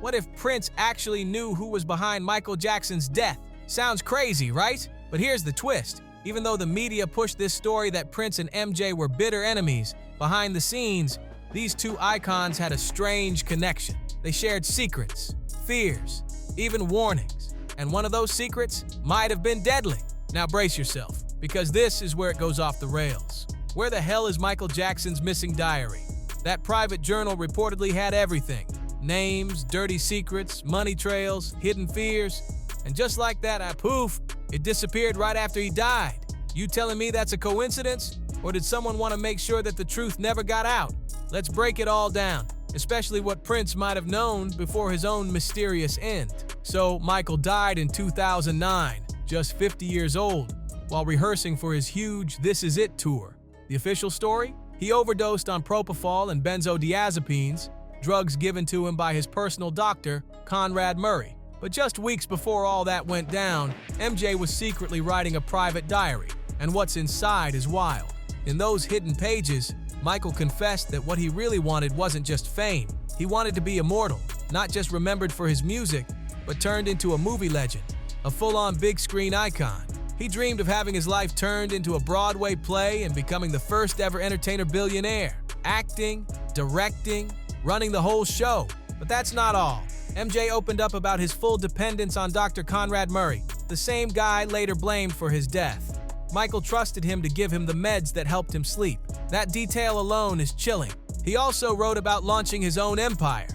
What if Prince actually knew who was behind Michael Jackson's death? Sounds crazy, right? But here's the twist. Even though the media pushed this story that Prince and MJ were bitter enemies, behind the scenes, these two icons had a strange connection. They shared secrets, fears, even warnings. And one of those secrets might have been deadly. Now brace yourself, because this is where it goes off the rails. Where the hell is Michael Jackson's missing diary? That private journal reportedly had everything. Names, dirty secrets, money trails, hidden fears. And just like that, poof, it disappeared right after he died. You telling me that's a coincidence? Or did someone want to make sure that the truth never got out? Let's break it all down, especially what Prince might have known before his own mysterious end. So, Michael died in 2009, just 50 years old, while rehearsing for his huge This Is It tour. The official story? He overdosed on propofol and benzodiazepines, drugs given to him by his personal doctor, Conrad Murray. But just weeks before all that went down, MJ was secretly writing a private diary, and what's inside is wild. In those hidden pages, Michael confessed that what he really wanted wasn't just fame. He wanted to be immortal, not just remembered for his music, but turned into a movie legend, a full-on big-screen icon. He dreamed of having his life turned into a Broadway play and becoming the first-ever entertainer billionaire, acting, directing, running the whole show. But that's not all. MJ opened up about his full dependence on Dr. Conrad Murray, the same guy later blamed for his death. Michael trusted him to give him the meds that helped him sleep. That detail alone is chilling. He also wrote about launching his own empire,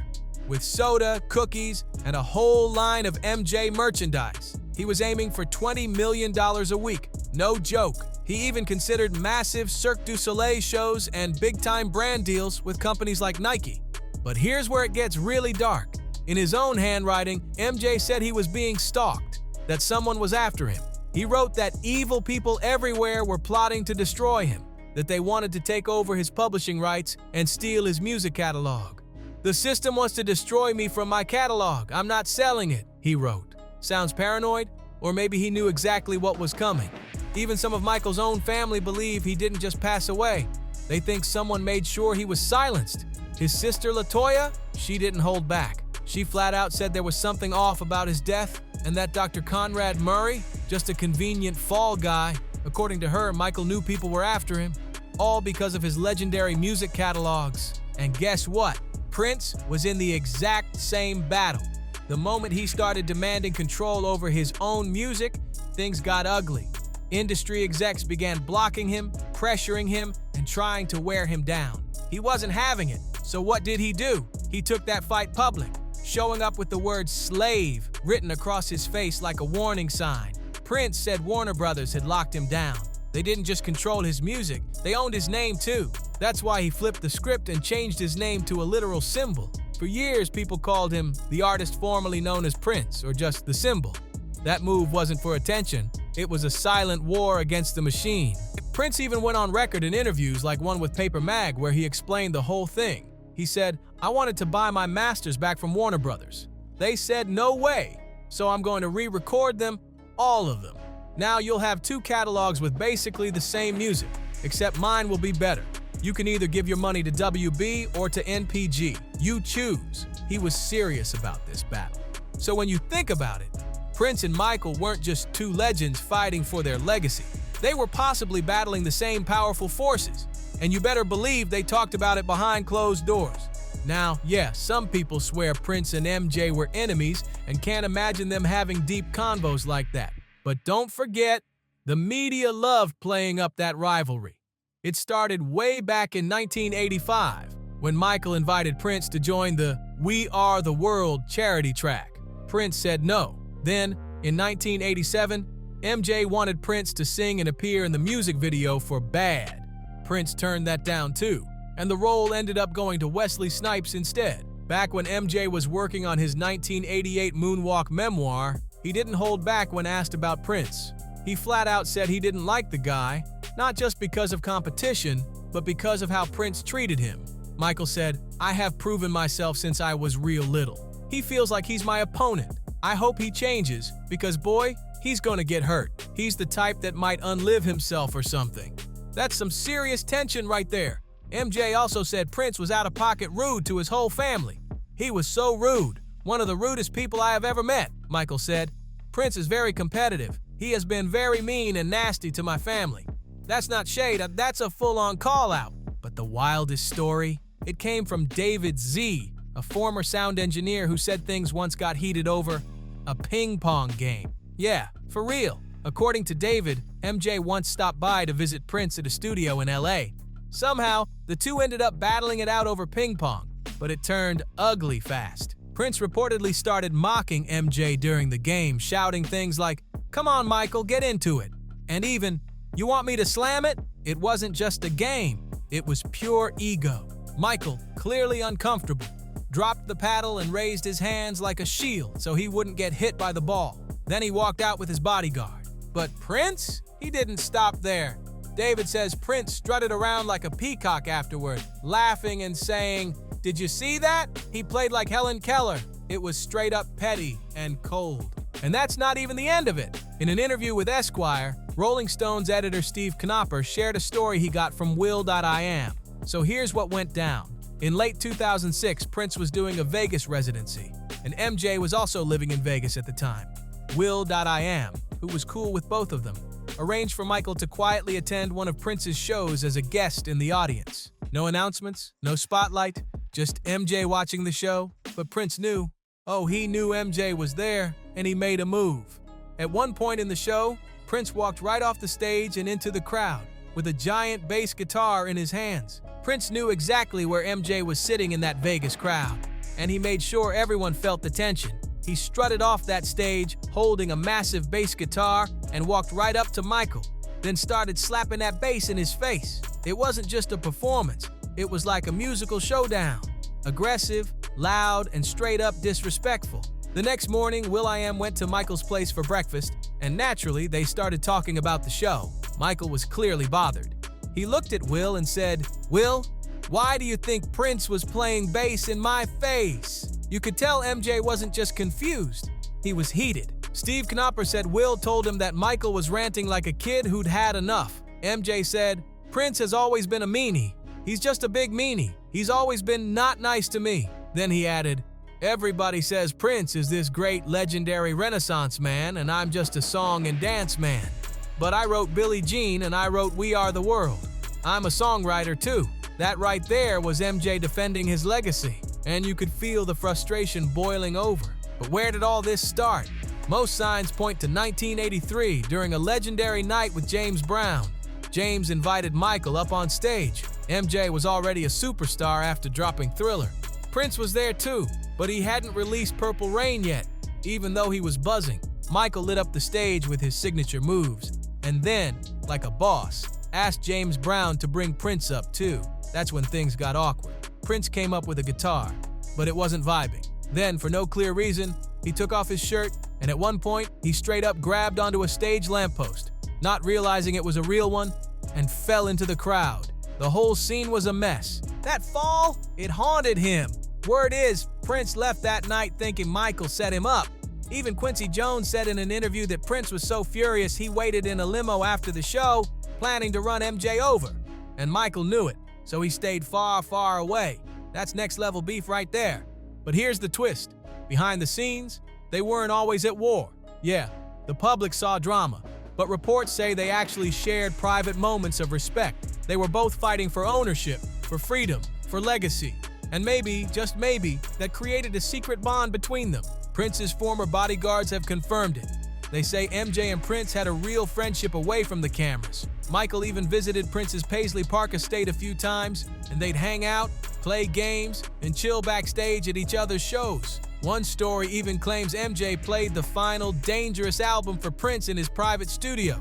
with soda, cookies, and a whole line of MJ merchandise. He was aiming for $20 million a week. No joke. He even considered massive Cirque du Soleil shows and big-time brand deals with companies like Nike. But here's where it gets really dark. In his own handwriting, MJ said he was being stalked, that someone was after him. He wrote that evil people everywhere were plotting to destroy him, that they wanted to take over his publishing rights and steal his music catalog. "The system wants to destroy me from my catalog. I'm not selling it," he wrote. Sounds paranoid? Or maybe he knew exactly what was coming. Even some of Michael's own family believe he didn't just pass away. They think someone made sure he was silenced. His sister LaToya, she didn't hold back. She flat out said there was something off about his death, and that Dr. Conrad Murray, just a convenient fall guy. According to her, Michael knew people were after him, all because of his legendary music catalogs. And guess what? Prince was in the exact same battle. The moment he started demanding control over his own music, things got ugly. Industry execs began blocking him, pressuring him, and trying to wear him down. He wasn't having it, so what did he do? He took that fight public, showing up with the word slave written across his face like a warning sign. Prince said Warner Brothers had locked him down. They didn't just control his music, they owned his name too. That's why he flipped the script and changed his name to a literal symbol. For years, people called him the artist formerly known as Prince, or just the Symbol. That move wasn't for attention, it was a silent war against the machine. Prince even went on record in interviews like one with Paper Mag where he explained the whole thing. He said, "I wanted to buy my masters back from Warner Brothers. They said no way, so I'm going to re-record them, all of them. Now you'll have two catalogs with basically the same music, except mine will be better. You can either give your money to WB or to NPG. You choose." He was serious about this battle. So when you think about it, Prince and Michael weren't just two legends fighting for their legacy. They were possibly battling the same powerful forces, and you better believe they talked about it behind closed doors. Now, yeah, some people swear Prince and MJ were enemies and can't imagine them having deep convos like that. But don't forget, the media loved playing up that rivalry. It started way back in 1985, when Michael invited Prince to join the We Are the World charity track. Prince said no. Then, in 1987, MJ wanted Prince to sing and appear in the music video for Bad. Prince turned that down too, and the role ended up going to Wesley Snipes instead. Back when MJ was working on his 1988 Moonwalk memoir, he didn't hold back when asked about Prince. He flat out said he didn't like the guy, not just because of competition, but because of how Prince treated him. Michael said, "I have proven myself since I was real little. He feels like he's my opponent. I hope he changes, because boy, he's gonna get hurt. He's the type that might unlive himself or something." That's some serious tension right there. MJ also said Prince was out-of-pocket rude to his whole family. He was so rude, "One of the rudest people I have ever met," Michael said. "Prince is very competitive. He has been very mean and nasty to my family. That's not shade, that's a full-on call-out." But the wildest story? It came from David Z, a former sound engineer who said things once got heated over a ping pong game. Yeah, for real. According to David, MJ once stopped by to visit Prince at a studio in LA. Somehow, the two ended up battling it out over ping pong, but it turned ugly fast. Prince reportedly started mocking MJ during the game, shouting things like, "Come on, Michael, get into it." And even, "You want me to slam it?" It wasn't just a game, it was pure ego. Michael, clearly uncomfortable, dropped the paddle and raised his hands like a shield so he wouldn't get hit by the ball. Then he walked out with his bodyguard. But Prince? He didn't stop there. David says Prince strutted around like a peacock afterward, laughing and saying, "Did you see that? He played like Helen Keller." It was straight up petty and cold. And that's not even the end of it. In an interview with Esquire, Rolling Stone's editor Steve Knopper shared a story he got from Will.i.am. So here's what went down. In late 2006, Prince was doing a Vegas residency, and MJ was also living in Vegas at the time. Will.i.am, who was cool with both of them, arranged for Michael to quietly attend one of Prince's shows as a guest in the audience. No announcements, no spotlight, just MJ watching the show. But Prince knew. Oh, he knew MJ was there, and he made a move. At one point in the show, Prince walked right off the stage and into the crowd, with a giant bass guitar in his hands. Prince knew exactly where MJ was sitting in that Vegas crowd, and he made sure everyone felt the tension. He strutted off that stage, holding a massive bass guitar, and walked right up to Michael, then started slapping that bass in his face. It wasn't just a performance, it was like a musical showdown. Aggressive, loud, and straight up disrespectful. The next morning, Will.i.am went to Michael's place for breakfast, and naturally, they started talking about the show. Michael was clearly bothered. He looked at Will and said, "Will, why do you think Prince was playing bass in my face?" You could tell MJ wasn't just confused, he was heated. Steve Knopper said Will told him that Michael was ranting like a kid who'd had enough. MJ said, "Prince has always been a meanie. He's just a big meanie. He's always been not nice to me." Then he added, "Everybody says Prince is this great legendary Renaissance man and I'm just a song and dance man. But I wrote Billie Jean and I wrote We Are the World. I'm a songwriter too." That right there was MJ defending his legacy, and you could feel the frustration boiling over. But where did all this start? Most signs point to 1983 during a legendary night with James Brown. James invited Michael up on stage. MJ was already a superstar after dropping Thriller. Prince was there too, but he hadn't released Purple Rain yet, even though he was buzzing. Michael lit up the stage with his signature moves, and then, like a boss, asked James Brown to bring Prince up too. That's when things got awkward. Prince came up with a guitar, but it wasn't vibing. Then, for no clear reason, he took off his shirt, and at one point, he straight up grabbed onto a stage lamppost, not realizing it was a real one, and fell into the crowd. The whole scene was a mess. That fall, it haunted him. Word is, Prince left that night thinking Michael set him up. Even Quincy Jones said in an interview that Prince was so furious he waited in a limo after the show, planning to run MJ over. And Michael knew it, so he stayed far, far away. That's next level beef right there. But here's the twist. Behind the scenes, they weren't always at war. Yeah, the public saw drama, but reports say they actually shared private moments of respect. They were both fighting for ownership, for freedom, for legacy. And maybe, just maybe, that created a secret bond between them. Prince's former bodyguards have confirmed it. They say MJ and Prince had a real friendship away from the cameras. Michael even visited Prince's Paisley Park estate a few times, and they'd hang out, play games, and chill backstage at each other's shows. One story even claims MJ played the final Dangerous album for Prince in his private studio,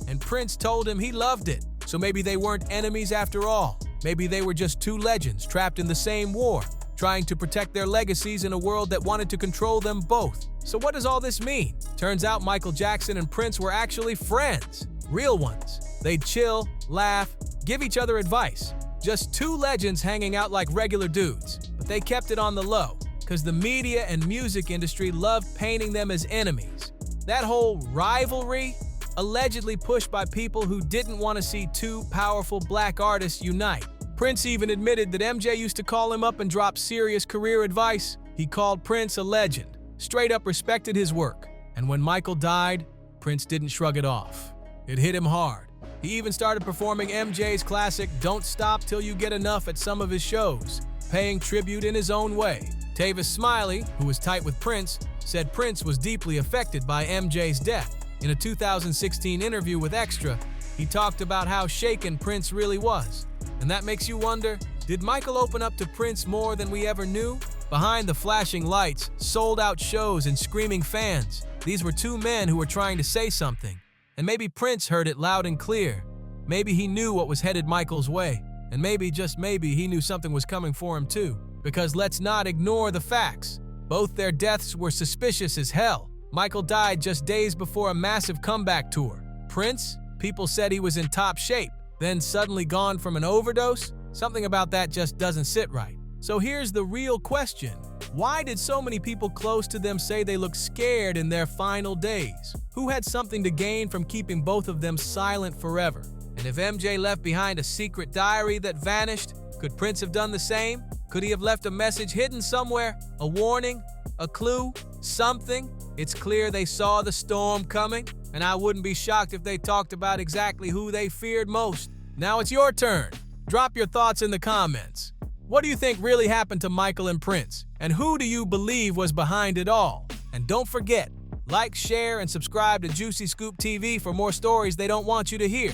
and Prince told him he loved it. So maybe they weren't enemies after all. Maybe they were just two legends trapped in the same war, trying to protect their legacies in a world that wanted to control them both. So what does all this mean? Turns out Michael Jackson and Prince were actually friends, real ones. They'd chill, laugh, give each other advice. Just two legends hanging out like regular dudes. But they kept it on the low, because the media and music industry loved painting them as enemies. That whole rivalry, allegedly pushed by people who didn't want to see two powerful black artists unite. Prince even admitted that MJ used to call him up and drop serious career advice. He called Prince a legend, straight up respected his work. And when Michael died, Prince didn't shrug it off. It hit him hard. He even started performing MJ's classic Don't Stop Till You Get Enough at some of his shows, paying tribute in his own way. Tavis Smiley, who was tight with Prince, said Prince was deeply affected by MJ's death. In a 2016 interview with Extra, he talked about how shaken Prince really was. And that makes you wonder, did Michael open up to Prince more than we ever knew? Behind the flashing lights, sold-out shows, and screaming fans, these were two men who were trying to say something. And maybe Prince heard it loud and clear. Maybe he knew what was headed Michael's way. And maybe, just maybe, he knew something was coming for him too. Because let's not ignore the facts. Both their deaths were suspicious as hell. Michael died just days before a massive comeback tour. Prince, people said he was in top shape, then suddenly gone from an overdose? Something about that just doesn't sit right. So here's the real question. Why did so many people close to them say they looked scared in their final days? Who had something to gain from keeping both of them silent forever? And if MJ left behind a secret diary that vanished, could Prince have done the same? Could he have left a message hidden somewhere? A warning? A clue? Something? It's clear they saw the storm coming, and I wouldn't be shocked if they talked about exactly who they feared most. Now it's your turn. Drop your thoughts in the comments. What do you think really happened to Michael and Prince? And who do you believe was behind it all? And don't forget, like, share, and subscribe to Juicy Scoop TV for more stories they don't want you to hear.